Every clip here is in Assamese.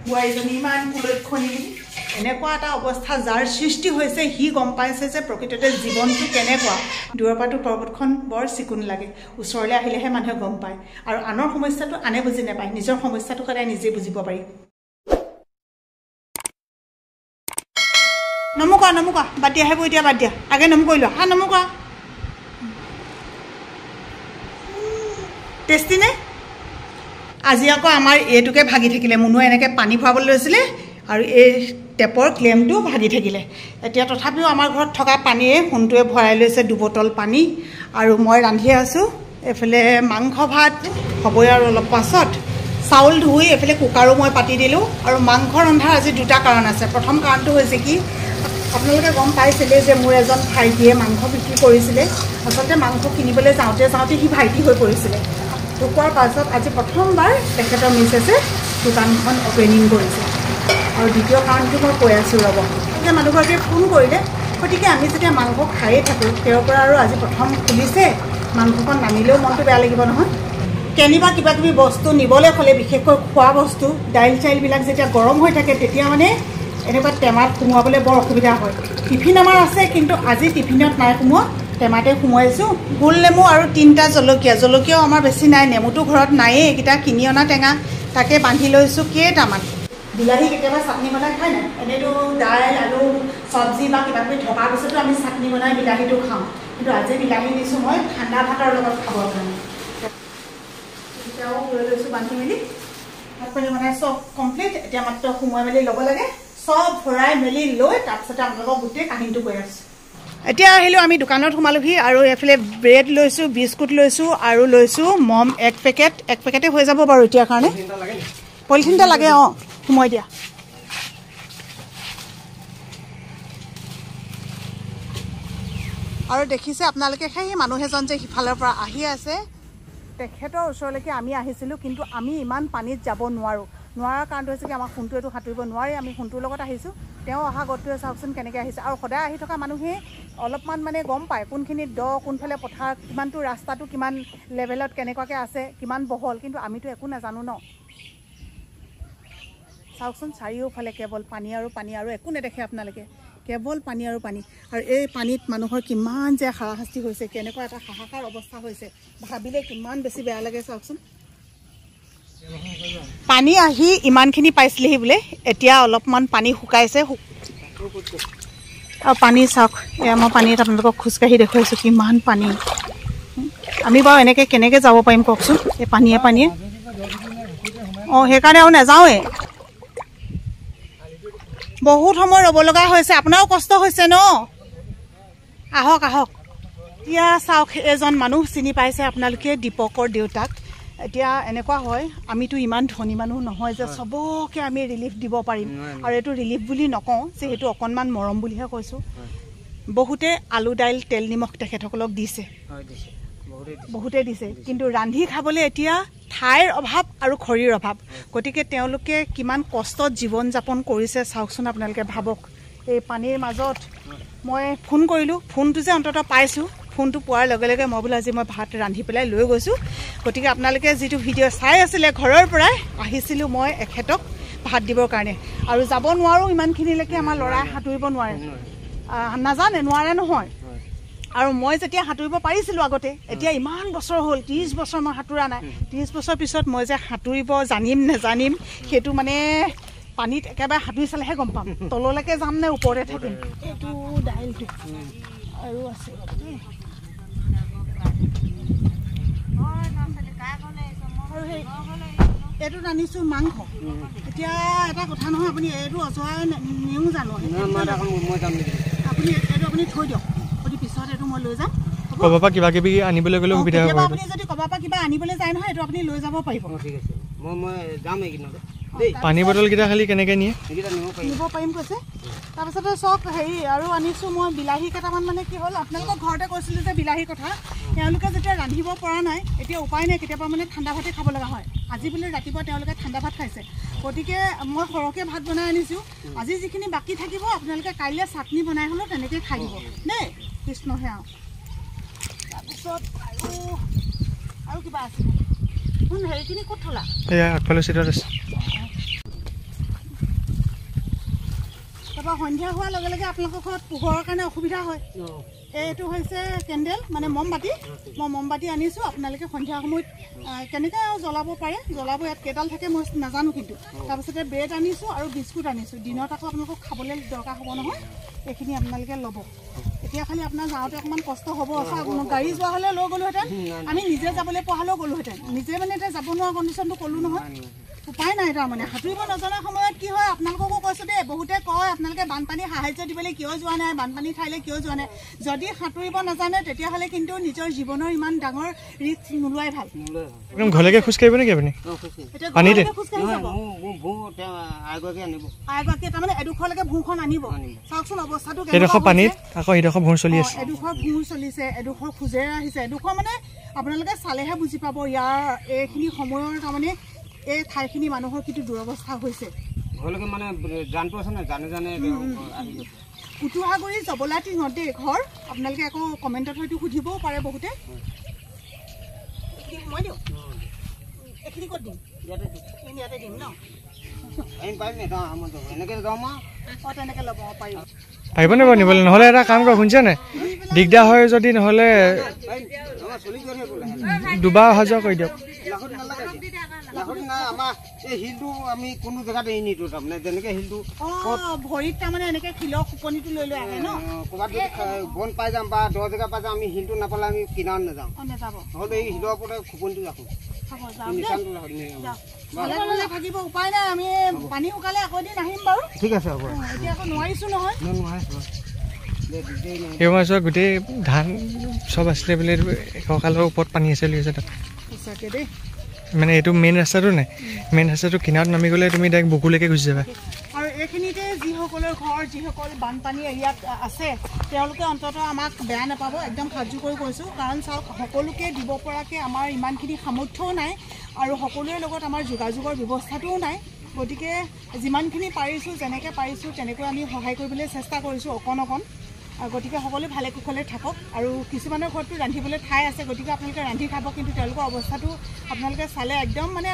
বোৱাৰীজনী ইমান কুলক্ষণী এনেকুৱা এটা অৱস্থা যাৰ সৃষ্টি হৈছে সি গম পাইছে যে প্ৰকৃততে জীৱনটো কেনেকুৱা দূৰৰ পৰাটো পৰ্বতখন বৰ চিকুণ লাগে ওচৰলৈ আহিলেহে মানুহে গম পায় আৰু আনৰ সমস্যাটো আনে বুজি নাপায় নিজৰ সমস্যাটো সদায় নিজে বুজিব পাৰি নমুকা বাদ দিয়া হেবো এতিয়া বাদ দিয়া আগে নম কৰিলো হা নমুকা টেষ্টি নে আজি আকৌ আমাৰ এইটোকে ভাগি থাকিলে মুনুৱে এনেকৈ পানী ভৰাবলৈ লৈছিলে আৰু এই টেপৰ ক্লেমটো ভাগি থাকিলে এতিয়া তথাপিও আমাৰ ঘৰত থকা পানীয়ে সোণটোৱে ভৰাই লৈছে 2 বটল পানী আৰু মই ৰান্ধি আছোঁ এফালে মাংস ভাত হ'বই আৰু অলপ পাছত চাউল ধুই এফালে কুকাৰো মই পাতি দিলোঁ আৰু মাংস ৰন্ধাৰ আজি 2টা কাৰণ আছে প্ৰথম কাৰণটো হৈছে কি আপোনালোকে গম পাইছিলে যে মোৰ এজন ভাইটিয়ে মাংস বিক্ৰী কৰিছিলে আচলতে মাংস কিনিবলৈ যাওঁতে সি ভাইটি হৈ পৰিছিলে ঢুকোৱাৰ পাছত আজি প্ৰথমবাৰ তেখেতৰ মিছেছে দোকানখন অপেনিং কৰিছে আৰু দ্বিতীয় কাৰণটো মই কৈ আছোঁ ৰ'ব এতিয়া মানুহগৰাকীয়ে ফোন কৰিলে গতিকে আমি যেতিয়া মাংস খায়ে থাকোঁ তেওঁৰ পৰা আৰু আজি প্ৰথম খুলিছে মাংসখন নানিলেও মনটো বেয়া লাগিব নহয় কেনিবা কিবা কিবি বস্তু নিবলৈ হ'লে বিশেষকৈ খোৱা বস্তু দাইল চাইলবিলাক যেতিয়া গৰম হৈ থাকে তেতিয়া মানে এনেকুৱা টেমাত সোমোৱাবলৈ বৰ অসুবিধা হয় টিফিন আমাৰ আছে কিন্তু আজি টিফিনত নাই সোমোৱা টেমাতে সোমোৱাইছোঁ গোল নেমু আৰু 3টা জলকীয়াও আমাৰ বেছি নাই নেমুটো ঘৰত নায়েই এইকেইটা কিনি অনা টেঙা তাকে বান্ধি লৈছোঁ কেইটামান বিলাহী কেতিয়াবা চাটনি বনাই খায় নাই এনেইতো দাইল আলু চব্জি বা কিবা কিবি থকাৰ পিছতো আমি চাটনি বনাই বিলাহীটো খাওঁ কিন্তু আজি বিলাহী দিছোঁ মই ঠাণ্ডা ভাতৰ লগত খাবৰ কাৰণে এতিয়াও লৈ লৈছোঁ বান্ধি মেলি ভাত পানী বনাই চব কমপ্লিট এতিয়া মাত্ৰ সোমোৱাই মেলি ল'ব লাগে সব ভৰাই মেলি লৈ তাৰপিছতে আপোনালোকক গোটেই কাহিনীটো কৈ আছোঁ এতিয়া আহিলোঁ আমি দোকানত সোমালোহি আৰু এফালে ব্ৰেড লৈছোঁ বিস্কুট লৈছোঁ আৰু লৈছোঁ মম 1 পেকেটে হৈ যাব বাৰু এতিয়াৰ কাৰণে পলিথিনটা লাগে অঁ সোমাই দিয়া আৰু দেখিছে আপোনালোকে সেই মানুহ এজন যে সিফালৰ পৰা আহি আছে তেখেতৰ ওচৰলৈকে আমি আহিছিলোঁ কিন্তু আমি ইমান পানীত যাব নোৱাৰাৰ কাৰণটো হৈছে কি আমাৰ সোণটোৱেতো সাঁতুৰিব নোৱাৰি আমি সোণটোৰ লগত আহিছোঁ তেওঁ অহা গতিটোৱে চাওকচোন কেনেকৈ আহিছে আৰু সদায় আহি থকা মানুহে অলপমান মানে গম পায় কোনখিনিত দ কোনফালে পথাৰ কিমানটো ৰাস্তাটো কিমান লেভেলত কেনেকুৱাকৈ আছে কিমান বহল কিন্তু আমিতো একো নাজানো ন চাওকচোন চাৰিওফালে কেৱল পানী আৰু একো নেদেখে আপোনালোকে কেৱল পানী আৰু এই পানীত মানুহৰ কিমান যে হাৰাশাস্তি হৈছে কেনেকুৱা এটা হাহাকাৰ অৱস্থা হৈছে ভাবিলে কিমান বেছি বেয়া লাগে চাওকচোন পানী আহি ইমানখিনি পাইছিলেহি বোলে এতিয়া অলপমান পানী শুকাইছে আৰু পানী চাওক এয়া মই পানীত আপোনালোকক খোজকাঢ়ি দেখুৱাইছোঁ কিমান পানী আমি বাৰু এনেকৈ কেনেকৈ যাব পাৰিম কওকচোন এই পানীয়ে অঁ সেইকাৰণে আৰু নাযাওঁৱে বহুত সময় ৰ'ব লগা হৈছে আপোনাৰো কষ্ট হৈছে ন আহক এতিয়া চাওক এজন মানুহ চিনি পাইছে আপোনালোকে দীপকৰ দেউতাক এতিয়া এনেকুৱা হয় আমিতো ইমান ধনী মানুহ নহয় যে চবকে আমি ৰিলিফ দিব পাৰিম আৰু এইটো ৰিলিফ বুলি নকওঁ যে সেইটো অকণমান মৰম বুলিহে কৈছোঁ বহুতে আলু দাইল তেল নিমখ তেখেতসকলক দিছে বহুতে দিছে কিন্তু ৰান্ধি খাবলৈ এতিয়া ঠাইৰ অভাৱ আৰু খৰিৰ অভাৱ গতিকে তেওঁলোকে কিমান কষ্টত জীৱন যাপন কৰিছে চাওকচোন আপোনালোকে ভাবক এই পানীৰ মাজত মই ফোন কৰিলোঁ ফোনটো যে অন্ততঃ পাইছোঁ ফোনটো পোৱাৰ লগে লগে মই বোলো আজি মই ভাত ৰান্ধি পেলাই লৈ গৈছোঁ গতিকে আপোনালোকে যিটো ভিডিঅ' চাই আছিলে ঘৰৰ পৰাই আহিছিলোঁ মই এখেতক ভাত দিবৰ কাৰণে আৰু যাব নোৱাৰোঁ ইমানখিনিলৈকে আমাৰ ল'ৰাই সাঁতুৰিব নোৱাৰে নহয় আৰু মই যেতিয়া সাঁতুৰিব পাৰিছিলোঁ আগতে এতিয়া ইমান বছৰ হ'ল 30 বছৰ মই সাঁতোৰা নাই 30 বছৰ পিছত মই যে সাঁতুৰিব জানিম নেজানিম সেইটো মানে পানীত একেবাৰে সাঁতুৰি চালেহে গম পাম তললৈকে যাম নে ওপৰতে থাকিম এইটো দাইলটো আৰু আছে আৰু এইটো আনিছোঁ মাংস এতিয়া এটা কথা নহয় আপুনি এইটো অজৰাই নিওঁ জানো আপুনি এইটো আপুনি থৈ দিয়ক পিছত এইটো মই লৈ যাম ক'ব পৰা কিবা কিবি আনিবলৈ গ'লে সুবিধা হ'ব আপুনি যদি ক'ব পৰা কিবা আনিবলৈ যায় নহয় এইটো আপুনি লৈ যাব পাৰিব ঠিক আছে মই যাম এইকেইদিনতে পানী বটলকেইটা খালি কেনেকৈ নিয়ে নিব পাৰিম কৈছে তাৰপিছতে চব হেৰি আৰু আনিছোঁ মই বিলাহী কেইটামান মানে কি হ'ল আপোনালোকৰ ঘৰতে কৈছিলোঁ যে বিলাহীৰ কথা তেওঁলোকে যেতিয়া ৰান্ধিব পৰা নাই এতিয়া উপায় নাই কেতিয়াবা মানে ঠাণ্ডা ভাতেই খাব লগা হয় আজি বোলে ৰাতিপুৱা তেওঁলোকে ঠাণ্ডা ভাত খাইছে গতিকে মই সৰহকৈ ভাত বনাই আনিছোঁ আজি যিখিনি বাকী থাকিব আপোনালোকে কাইলৈ চাটনি বনাই হ'লেও তেনেকৈ খাই দিব দেই কৃষ্ণহে আৰু তাৰপিছত আৰু কিবা আছে হেৰিখিনি ক'ত থলা এয়া আগফালে চিটত আছে সন্ধিয়া হোৱাৰ লগে লগে আপোনালোকৰ ঘৰত পোহৰৰ কাৰণে অসুবিধা হয় এইটো হৈছে কেণ্ডেল মানে মমবাতি মই মমবাতি আনিছোঁ আপোনালোকে সন্ধিয়া সময়ত কেনেকৈ জ্বলাব পাৰে জ্বলাব ইয়াত কেইডাল থাকে মই নাজানো কিন্তু তাৰপিছতে ব্ৰেড আনিছোঁ আৰু বিস্কুট আনিছোঁ দিনত আকৌ আপোনালোকক খাবলৈ দৰকাৰ হ'ব নহয় এইখিনি আপোনালোকে ল'ব এতিয়া খালি আপোনাৰ যাওঁতে অকণমান কষ্ট হ'ব গাড়ী যোৱা হ'লে লৈ গ'লোহেঁতেন আমি নিজে যাবলৈ পোৱা হ'লেও গ'লোহেঁতেন নিজে মানে এতিয়া যাব নোৱাৰা কণ্ডিশ্যনটো ক'লোঁ নহয় উপায় নাই তাৰমানে সাঁতুৰিব নজনা সময়ত কি হয় আপোনালোককো কৈছোঁ দেই বহুতে কয় আপোনালোকে বানপানী সাহায্য দিবলৈ কিয় যোৱা নাই বানপানী ঠাইলৈ কিয় যোৱা নাই যদি সাঁতুৰিব নাজানে তেতিয়াহ'লে কিন্তু নিজৰ জীৱনৰ ইমান ডাঙৰ ৰিস্ক নোলোৱাই ভাল ঘৰলৈকে খোজকাঢ়িব নেকি আপুনি পানীতে তাৰমানে এডোখৰলৈকে ভূঁখন আনিব চাওকচোন অৱস্থাটো এডোখৰ পানীত আকৌ এডোখৰ ভূঁৰ চলি আছে এডোখৰ ভূঁৰ চলিছে এডোখৰ খোজেৰে আহিছে এডোখৰ মানে আপোনালোকে চালেহে বুজি পাব ইয়াৰ এইখিনি সময়ৰ তাৰমানে এই ঠাইখিনি মানুহৰ কিন্তু দুৰৱস্থা হৈছে কুটুহাগুৰি জবলাটি নদী ঘৰ আপোনালোকে আকৌ কমেণ্টত হয়তো সুধিবও পাৰে বহুতে মই দিওঁ এইখিনি ক'ত দিম ইয়াতে দিম ন তেনেকৈ ল'ব পাৰিব পাৰিব নে বাৰু নিবলৈ নহ'লে এটা কাম কৰক শুনিছে নাই দিগদাৰ হয় যদি নহ'লে দুবাৰ অহা যোৱা কৰি দিয়ক ভৰিত তাৰমানে এনেকৈ শিলৰ খুপনিটো লৈ লৈ আহে ন ক'ৰবাত বন পাই যাম বা 10 জেগা পাই যাম আমি শিলটো নাপালে আমি কিনাৰত নাযাওঁ নহ'লে এই শিলৰ ওপৰতে খুপনিটো ৰাখোঁ থাকিব উপায় নাই আমি পানী শুকালে আকৌ এদিন আহিম বাৰু ঠিক আছে হ'ব এতিয়া আকৌ নোৱাৰিছোঁ নহয় এই মাছৰ গোটেই ধান চব আছিলে বোলে এশকালৰ ওপৰত পানী আছে বুলি কৈছে তাত সঁচাকৈ দেই মানে এইটো মেইন ৰাস্তাটো নাই মেইন ৰাস্তাটো কিনাৰত নামি গ'লে তুমি ডাইৰেক্ট বুকুলৈকে গুচি যাবা আৰু এইখিনিতে যিসকলৰ ঘৰ যিসকল বানপানী এৰিয়াত আছে তেওঁলোকে অন্ততঃ আমাক বেয়া নাপাব একদম সাজু কৰি কৈছোঁ কাৰণ চাওক সকলোকে দিব পৰাকৈ আমাৰ ইমানখিনি সামৰ্থ্যও নাই আৰু সকলোৰে লগত আমাৰ যোগাযোগৰ ব্যৱস্থাটোও নাই গতিকে যিমানখিনি পাৰিছোঁ যেনেকৈ পাৰিছোঁ তেনেকৈ আমি সহায় কৰিবলৈ চেষ্টা কৰিছোঁ অকণ গতিকে সকলোৱে ভালে কুশলে থাকক আৰু কিছুমানৰ ঘৰতো ৰান্ধিবলৈ ঠাই আছে গতিকে আপোনালোকে ৰান্ধি খাব কিন্তু তেওঁলোকৰ অৱস্থাটো আপোনালোকে চালে একদম মানে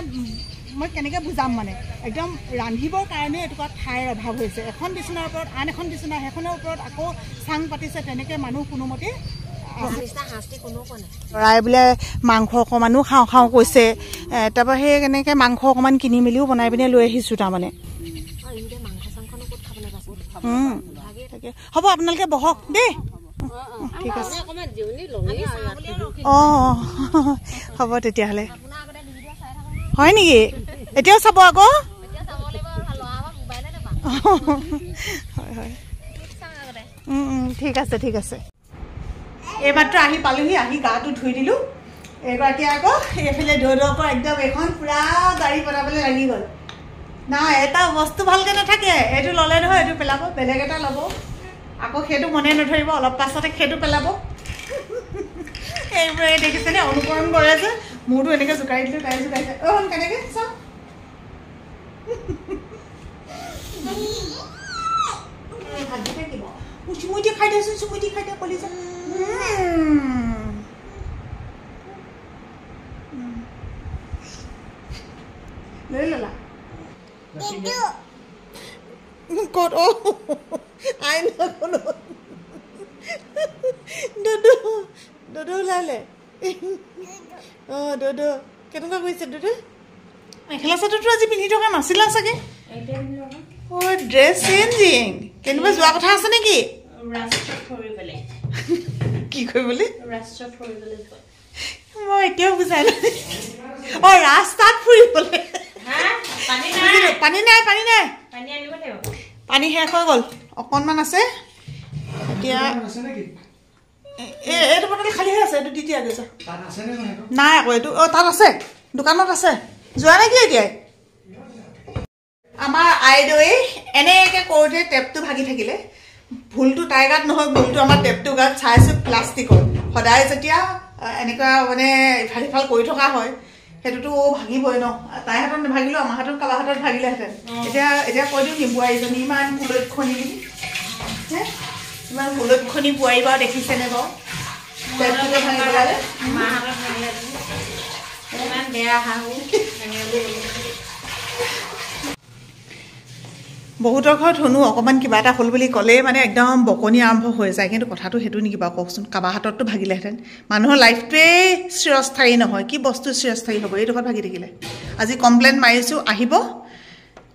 মই কেনেকৈ বুজাম মানে একদম ৰান্ধিবৰ কাৰণে এটুকুৰা ঠাইৰ অভাৱ হৈছে এখন বিচনাৰ ওপৰত আন এখন বিচনা সেইখনৰ ওপৰত আকৌ চাং পাতিছে তেনেকৈ মানুহ কোনোমতে ল'ৰাই বোলে মাংস অকণমানো খাওঁ কৈছে তাৰপৰা সেই কেনেকৈ মাংস অকণমান কিনি মেলিও বনাই পিনে লৈ আহিছোঁ তাৰমানে হ'ব আপোনালোকে বহক দেই ঠিক আছে অঁ হ'ব তেতিয়াহ'লে হয় নেকি এতিয়াও চাব আকৌ হয় হয় ঠিক আছে এইমাত্ৰ আহি পালোহি আহি গাটো ধুই দিলোঁ এইগৰাকী আকৌ এইফালে দৌৰৰ পৰা একদম এখন পূৰা গাড়ী বনাবলৈ লাগি গ'ল নাই এটা বস্তু ভালকৈ নাথাকে এইটো ল'লে নহয় এইটো পেলাব বেলেগ এটা ল'ব আকৌ সেইটো মনে নধৰিব অলপ পাছতে সেইটো পেলাব এইবোৰে দেখিছেনে অনুকৰণ কৰে যে মোৰতো এনেকৈ জোকাৰি দিলোঁ তাই জোকাৰিছে অঁ কেনেকৈ চাওঁ চুমুটি খাই দিয়াচোন চুমুটি খাই দিয়া কলিজা লৈ ল'লা ক'ত অঁ আই কোনো দদু ওলালে অঁ দদু কেনেকুৱা কৰিছে দদু মেখেলা চাদৰটো আজি পিন্ধি থকা নাছিলা চাগে অঁ ড্ৰেছ চেঞ্জিং কেনিবা যোৱা কথা আছে নেকি কি কৰিবলৈ মই এতিয়াও বুজাই নাই অঁ ৰাস্তাত ফুৰিবলৈ পানী নাই পানী শেষ হৈ গ'ল অকণমান আছে এতিয়া এইটো বটল খালী হৈ আছে এইটো দি দিয়া গৈছে নাই আকৌ এইটো অঁ তাত আছে দোকানত আছে যোৱা নেকি এতিয়াই আমাৰ আইদেৱে এনেকৈ কৰোঁতে টেপটো ভাগি থাকিলে ভুলটো তাইৰ গাত নহয় ভুলটো আমাৰ টেপটোৰ গাত চাইছোঁ প্লাষ্টিকৰ সদায় যেতিয়া এনেকুৱা মানে ইফাল সিফাল কৰি থকা হয় সেইটোতো ভাগিবই ন তাইৰ হাতত নাভাগিলেও আমাৰ হাতত কাৰোবাৰ হাতত ভাগিলেহেঁতেন এতিয়া কৈ দিওঁ কি বোৱাৰীজনী ইমান কুলক্ষণী বুলি ইমান কুলক্ষণী বোৱাৰী বাৰু দেখিছেনে বাৰু টেপটোকে ভাঙি পেলালে বহুতৰ ঘৰত শুনো অকণমান কিবা এটা হ'ল বুলি ক'লেই মানে একদম বকনি আৰম্ভ হৈ যায়, কিন্তু কথাটো সেইটো নেকি বাৰু কওকচোন? কাৰোবাৰ হাতততো ভাগিলেহেঁতেন। মানুহৰ লাইফটোৱেই চিৰস্থায়ী নহয়, কি বস্তু চিৰস্থায়ী হ'ব? এইডোখৰত ভাগি থাকিলে আজি কমপ্লেইন মাৰিছোঁ, আহিব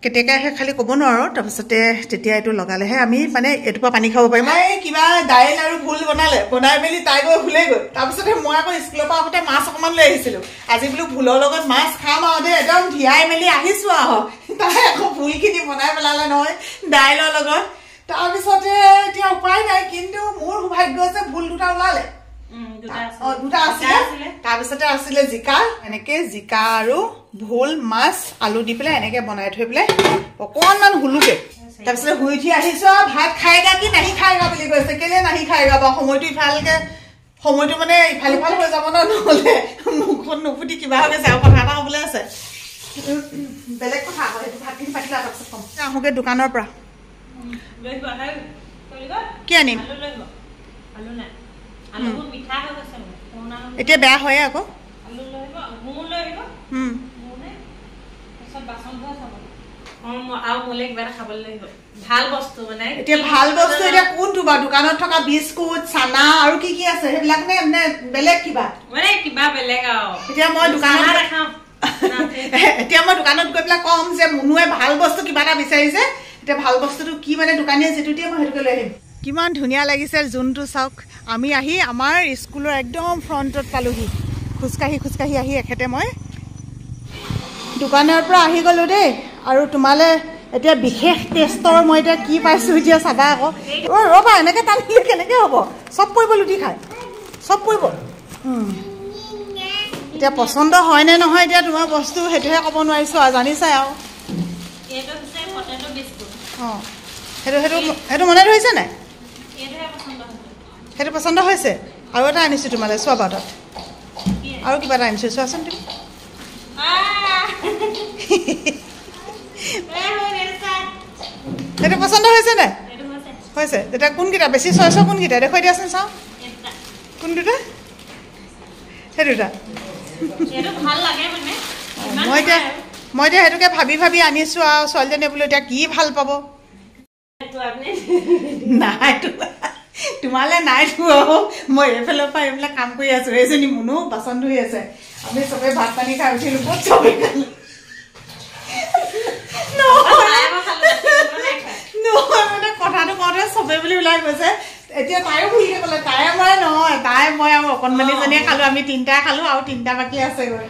কেতিয়াকৈ আহে খালি ক'ব নোৱাৰোঁ। তাৰপিছতে তেতিয়া এইটো লগালেহে আমি মানে এইটোৰ পৰা পানী খাব পাৰিম। এই কিবা দাইল আৰু ভোল বনাই মেলি তাই গৈ ভুলেই গ'ল। তাৰপিছতে মই আকৌ স্কুলৰ পৰা আহোঁতে মাছ অকণমান লৈ আহিছিলোঁ। আজি বোলো ভোলৰ লগত মাছ খাম আৰু দেই, একদম ধিয়াই মেলি আহিছোঁ আৰু তাই আকৌ ভোলখিনি বনাই পেলালে নহয় দাইলৰ লগত। তাৰপিছতে এতিয়া উপায় নাই, কিন্তু মোৰ সৌভাগ্য আছে ভোল দুটা ওলালে। দুটা আছিলে। তাৰপিছতে আছিলে জিকা, এনেকে জিকা আৰু ভোল মাছ আলু দি পেলাই এনেকে বনাই থৈ পেলাই অকণমান হুলোকে তাৰপিছতে শুই উঠি আহিছো আৰু ভাত খাইগা কি নাহি খাইগা বুলি কৈছে। কেলে নাহি খাইগা বাৰু? সময়টো মানে ইফাল ইফাল হৈ যাব ন, নহ'লে মুখখন নুফুটি কিবা হৈ গৈছে। আৰু কথা এটা হ'বলৈ আছে, বেলেগ কথা আকৌ সেইটো ভাতখিনি পাতিলা তাৰপিছত কম। আহোঁগে দোকানৰ পৰা কি আনিম? এতিয়া বেয়া হয় আকৌ। এতিয়া ভাল বস্তু এতিয়া কোনটো বাৰু? দোকানত থকা বিস্কুট চানা আৰু কি কি আছে সেইবিলাক নে বেলেগ কিবা? এতিয়া মই দোকানত গৈ পেলাই কম যে মুনুৱে ভাল বস্তু কিবা এটা বিচাৰিছে, এতিয়া ভাল বস্তুটো কি মানে দোকানীয়ে যিটো দিয়ে মই সেইটোকে লৈ আহিম। কিমান ধুনীয়া লাগিছে যোনটো চাওক। আমি আহি আমাৰ স্কুলৰ একদম ফ্ৰণ্টত পালোহি, খোজকাঢ়ি আহি এখেতে মই দোকানৰ পৰা আহি গ'লোঁ দেই। আৰু তোমালৈ এতিয়া বিশেষ টেষ্টৰ মই এতিয়া কি পাইছোঁ এতিয়া চাবা আকৌ। ৰ'বা, এনেকৈ টানিলে কেনেকৈ হ'ব? চব পৰিব, লুটি খাই চব পৰিব। এতিয়া পচন্দ হয়নে নহয় এতিয়া তোমাৰ বস্তু সেইটোহে ক'ব নোৱাৰিছোঁ আৰু, জানিছাই আৰু। অঁ, সেইটো মনে ধৰিছে নাই? সেইটো পচন্দ হৈছে। আৰু এটা আনিছোঁ তোমালৈ, চোৱা বাৰু তাত আৰু কিবা এটা আনিছোঁ, চোৱাচোন তুমি। সেইটো পচন্দ হৈছে নাই? হৈছে। তেতিয়া কোনকেইটা বেছি চইচৰ কোনকেইটা দেখুৱাই দিয়াচোন চাওঁ। কোন দুটা? সেই দুটা। মই এতিয়া সেইটোকে ভাবি আনিছোঁ আৰু ছোৱালীজনীয়ে বোলো এতিয়া কি ভাল পাব। নাই তোমালৈ নাই থোৱা, মই এইফালৰ পৰা এইবিলাক কাম কৰি আছোঁ। এইজনী মুনু বাচন ধুই আছে, আমি চবেই ভাত পানী খাই উঠিলোঁ, ক'ত চবেই খালোঁ। নহয় মানে কথাটো কওঁতে চবেই বুলি ওলাই গৈছে। এতিয়া তাইও ভুলকে ক'লে, তাই মই নহয়, তাই মই আৰু অকণমানিজনীয়ে খালোঁ, আমি তিনিটাই খালোঁ আৰু তিনিটা বাকী আছেগৈ।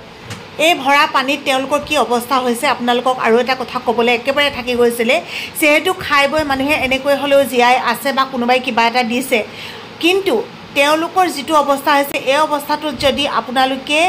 এই ভৰা পানীত তেওঁলোকৰ কি অৱস্থা হৈছে আপোনালোকক আৰু এটা কথা ক'বলৈ একেবাৰে থাকি গৈছিলে। যিহেতু খাই বৈ মানুহে এনেকৈ হ'লেও জীয়াই আছে বা কোনোবাই কিবা এটা দিছে, কিন্তু তেওঁলোকৰ যিটো অৱস্থা হৈছে, এই অৱস্থাটোত যদি আপোনালোকে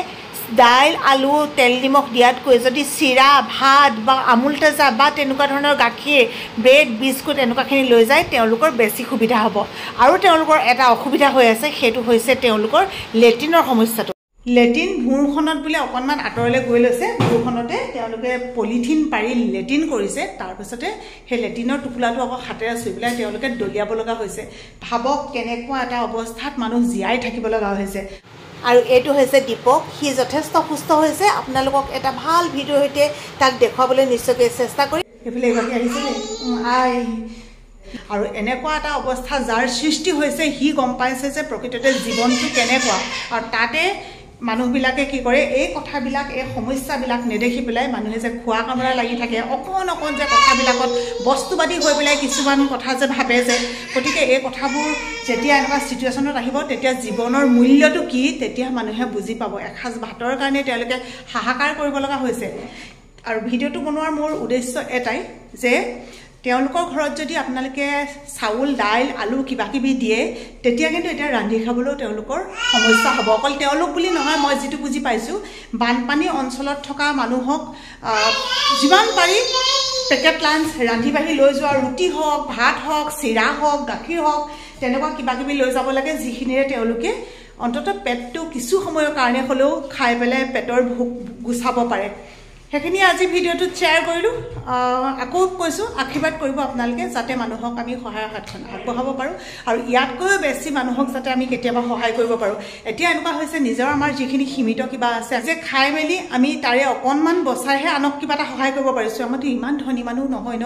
দাইল আলু তেল নিমখ দিয়াতকৈ যদি চিৰা ভাত বা আমুল তাজা বা তেনেকুৱা ধৰণৰ গাখীৰ ব্ৰেড বিস্কুট এনেকুৱাখিনি লৈ যায়, তেওঁলোকৰ বেছি সুবিধা হ'ব। আৰু তেওঁলোকৰ এটা অসুবিধা হৈ আছে, সেইটো হৈছে তেওঁলোকৰ লেট্ৰিনৰ সমস্যাটো। লেট্ৰিন ভূঁৰখনত বোলে অকণমান আঁতৰলৈ গৈ লৈছে, ভূঁৰখনতে তেওঁলোকে পলিথিন পাৰি লেট্ৰিন কৰিছে। তাৰপিছতে সেই লেট্ৰিনৰ টোপোলাটো আকৌ হাতেৰে চুই পেলাই তেওঁলোকে দলিয়াব লগা হৈছে। ভাবক কেনেকুৱা এটা অৱস্থাত মানুহ জীয়াই থাকিব লগা হৈছে। আৰু এইটো হৈছে দীপক, সি যথেষ্ট সুস্থ হৈছে। আপোনালোকক এটা ভাল ভিডিঅ'ৰ সৈতে তাক দেখুৱাবলৈ নিশ্চয়কৈ চেষ্টা কৰিম। সেইফালে এগৰাকী আহিছে আই। আৰু এনেকুৱা এটা অৱস্থা যাৰ সৃষ্টি হৈছে, সি গম পাইছে যে প্ৰকৃততে জীৱনটো কেনেকুৱা। আৰু তাতে মানুহবিলাকে কি কৰে, এই কথাবিলাক এই সমস্যাবিলাক নেদেখি পেলাই মানুহে যে খোৱা কামৰা লাগি থাকে, অকণ যে কথাবিলাকত বস্তুবাদী হৈ পেলাই কিছুমান কথা যে ভাবে যে। গতিকে এই কথাবোৰ যেতিয়া এনেকুৱা ছিটুৱেশ্যনত আহিব, তেতিয়া জীৱনৰ মূল্যটো কি তেতিয়া মানুহে বুজি পাব। এসাঁজ ভাতৰ কাৰণে তেওঁলোকে হাহাকাৰ কৰিব লগা হৈছে। আৰু ভিডিঅ'টো বনোৱাৰ মোৰ উদ্দেশ্য এটাই যে তেওঁলোকৰ ঘৰত যদি আপোনালোকে চাউল দাইল আলু কিবাকিবি দিয়ে, তেতিয়া কিন্তু এতিয়া ৰান্ধি খাবলৈও তেওঁলোকৰ সমস্যা হ'ব। অকল তেওঁলোক বুলি নহয়, মই যিটো বুজি পাইছোঁ, বানপানী অঞ্চলত থকা মানুহক যিমান পাৰি পেকেট লাঞ্চ ৰান্ধি বাঢ়ি লৈ যোৱা, ৰুটি হওক ভাত হওক চিৰা হওক গাখীৰ হওক তেনেকুৱা কিবাকিবি লৈ যাব লাগে, যিখিনিৰে তেওঁলোকে অন্ততঃ পেটটো কিছু সময়ৰ কাৰণে হ'লেও খাই পেলাই পেটৰ ভোক গুচাব পাৰে। সেইখিনি আজি ভিডিঅ'টোত শ্বেয়াৰ কৰিলোঁ আকৌ কৈছোঁ আশীৰ্বাদ কৰিব আপোনালোকে যাতে মানুহক আমি সহায়ৰ হাতখন আগবঢ়াব পাৰোঁ আৰু ইয়াতকৈও বেছি মানুহক যাতে আমি কেতিয়াবা সহায় কৰিব পাৰোঁ এতিয়া এনেকুৱা হৈছে নিজৰ আমাৰ যিখিনি সীমিত কিবা আছে যে খাই মেলি আমি তাৰে অকণমান বচাইহে আনক কিবা এটা সহায় কৰিব পাৰিছোঁ আমাৰতো ইমান ধনী মানুহ নহয় ন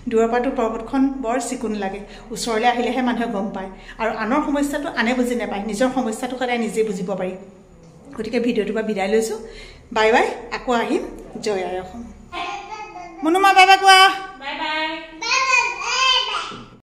দূৰৰ পৰাতো পৰ্বতখন বৰ চিকুণ লাগে ওচৰলৈ আহিলেহে মানুহে গম পায় আৰু আনৰ সমস্যাটো আনে বুজি নাপায় নিজৰ সমস্যাটো সদায় নিজে বুজিব পাৰি গতিকে ভিডিঅ'টোৰ পৰা বিদায় লৈছোঁ বাই বাই আকৌ আহিম জয় আই অসম মনুমা বাই বাই কোৱা বাই বাই